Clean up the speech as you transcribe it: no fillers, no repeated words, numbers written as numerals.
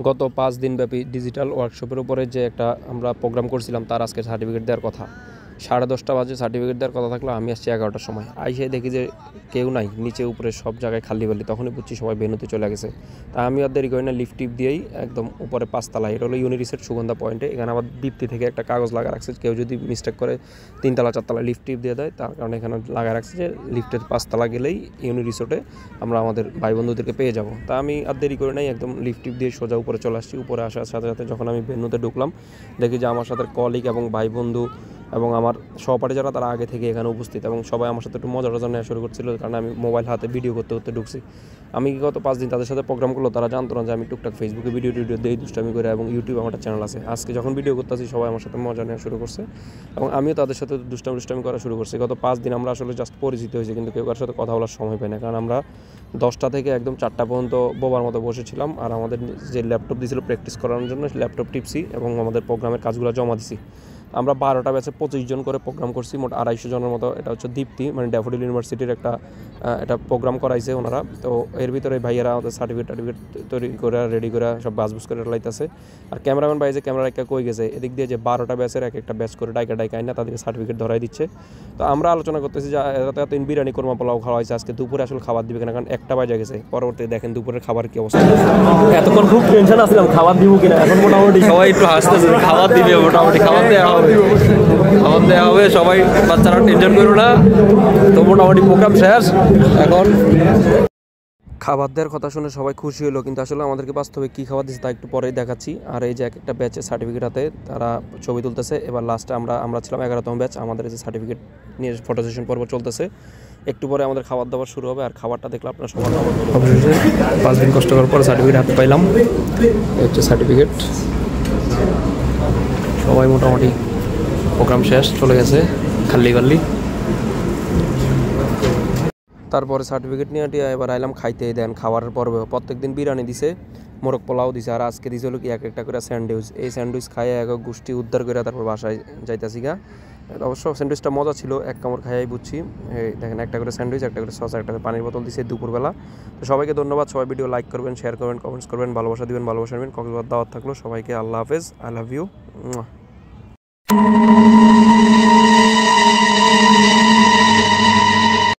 গত 5 দিনব্যাপী ডিজিটাল ওয়ার্কশপের উপরে যে একটা আমরা প্রোগ্রাম করছিলাম তার আজকে সার্টিফিকেট দেওয়ার কথা। 10:30 বাজে সার্টিফিকেট দেওয়ার কথা থাকলো, আমি আসছি 11টার সময়। আইসে দেখি যে কেউ নাই, নিচে উপরে সব জায়গায় খালি বালি। তখনই বুঝছি সবাই ভেন্যুতে চলে গেছে। তা আমি আর দেরি করি না, লিফট টিপ দিয়েই একদম উপরে 5 তলায়, এটা হলো ইউনিরিসেট সুগন্ধা পয়েন্টে। এখানে আবার দীপ্তি থেকে একটা কাগজ লাগা রাখছে, কেউ যদি মিস্টেক করে 3 তলা 4 তলা লিফট টিপ দিয়ে দেয়, তার কারণে এখানে লাগা রাখছে যে লিফটের 5 তলা গেলেই ইউনিরিসোর্টে আমরা আমাদের ভাই বন্ধুদেরকে পেয়ে যাব। তা আমি আর দেরি করে নাই, একদম লিফট টিপ দিয়ে সোজা উপরে চলে আসছি। উপরে আসার সাথে সাথে যখন আমি ভেন্যুতে ঢুকলাম, দেখি যে আমার সাথে কলিগ এবং ভাই বন্ধু এবং আমার সহপাঠী যারা, তারা আগে থেকে এখানে উপস্থিত এবং সবাই আমার সাথে একটু মজা নেওয়া শুরু করছিল, কারণ আমি মোবাইল হাতে ভিডিও করতে করতে ঢুকছি। আমি গত 5 দিন তাদের সাথে প্রোগ্রাম করলো, তারা জানতো না যে আমি টুকটাক ফেসবুকে ভিডিও দিই, দুষ্টামি করে, এবং ইউটিউবে আমার একটা চ্যানেল আছে। আজকে যখন ভিডিও করতেছি সবাই আমার সাথে মজা নেওয়া শুরু করছে এবং আমিও তাদের সাথে দুষ্টামি করা শুরু করছি। গত 5 দিন আমরা আসলে জাস্ট পরিচিত হয়েছি, কিন্তু কেউ কারোর সাথে কথা বলার সময় পাই না, কারণ আমরা 10টা থেকে একদম 4টা পর্যন্ত বোবার মতো বসেছিলাম। আর আমাদের যে ল্যাপটপ দিয়েছিল প্র্যাকটিস করানোর জন্য, ল্যাপটপ টিপসি এবং আমাদের প্রোগ্রামের কাজগুলো জমা দিছি। আমরা 12টা ব্যাচে 25 জন করে প্রোগ্রাম করছি, মোট 250 জনের মতো। এটা হচ্ছে দীপ্তি, মানে ড্যাফোডিল ইউনিভার্সিটির এটা প্রোগ্রাম করাইছে ওনারা। তো এর ভিতরে ভাইয়েরা আমাদের সার্টিফিকেট তৈরি করে রেডি করে সব বাজবুজ করে লাইতেছে। আর ক্যামেরাম্যান ভাই যে ক্যামেরা একটা কই গেছে, এদিক দিয়ে যে 12টা ব্যাচের এক একটা ব্যাচ করে ডাইকা আইনা তাদেরকে সার্টিফিকেট ধরাই দিচ্ছে। তো আমরা আলোচনা করতেছি যে এতদিন বিরিয়ানি কোরমা পোলাও খাওয়া হয়েছে, আজকে দুপুরে আসলে খাবার দিবে কিনা, কারণ 1টা বাজে গেছে। পরবর্তী দেখেন দুপুরের খাবার কি অবস্থা। এতক্ষণ খুব টেনশন আসলাম খাবার দিব কিনা, এখন মোটামুটি সবাই একটু হাসতেছে, খাবার দিবে, মোটামুটি খাবার দেওয়া হবে। সবাই বাচ্চারা টেনশন করো না। তো মোটামুটি প্রোগ্রাম শেষ। এখন খাবার দেওয়ার কথা শুনে সবাই খুশি হলো, কিন্তু আসলে আমাদেরকে বাস্তবে কী খাবার দিচ্ছে তা একটু পরেই দেখাচ্ছি। আর এই যে এক একটা ব্যাচের সার্টিফিকেট হাতে তারা ছবি তুলতেছে। এবার লাস্টে আমরা ছিলাম 11তম ব্যাচ, আমাদের এই যে সার্টিফিকেট নিয়ে ফটো সেশন পর্ব চলতেছে। একটু পরে আমাদের খাবার দাবার শুরু হবে। আর খাবারটা দেখলে আপনার সবার অবশেষে 5 দিন কষ্ট করার পরে সার্টিফিকেট হাতে পাইলাম। এই হচ্ছে সার্টিফিকেট। সবাই মোটামুটি প্রোগ্রাম শেষ, চলে গেছে খাল্লি। তারপরে সার্টিফিকেট নিয়ে এবার আইলাম খাইতে। দেন খাওয়ার পর্বে প্রত্যেক দিন বিরিয়ানি দিছে, মোরগ পোলাও দিছে, আর আজকে দিছে হলো কি এক একটা করে স্যান্ডউইচ। এই স্যান্ডউইচ খাইয়ে এক গোষ্ঠী উদ্ধার করে তারপর বাসায় যাইতাছি গা। অবশ্য স্যান্ডউইচটা মজা ছিল, এক কামড় খাইয়াই বুঝছি। এই দেখেন, একটা করে স্যান্ডউইচ, একটা করে সস, একটা করে পানির বোতল দিছে দুপুরবেলা। তো সবাইকে ধন্যবাদ। সবাই ভিডিও লাইক করবেন, শেয়ার করবেন, কমেন্টস করবেন, ভালোবাসা দিবেন, ভালোবাসা নেবেন। কক্সবাজার দাওয়াত থাকলো সবাইকে। আল্লাহ হাফেজ, আই লাভ ইউ।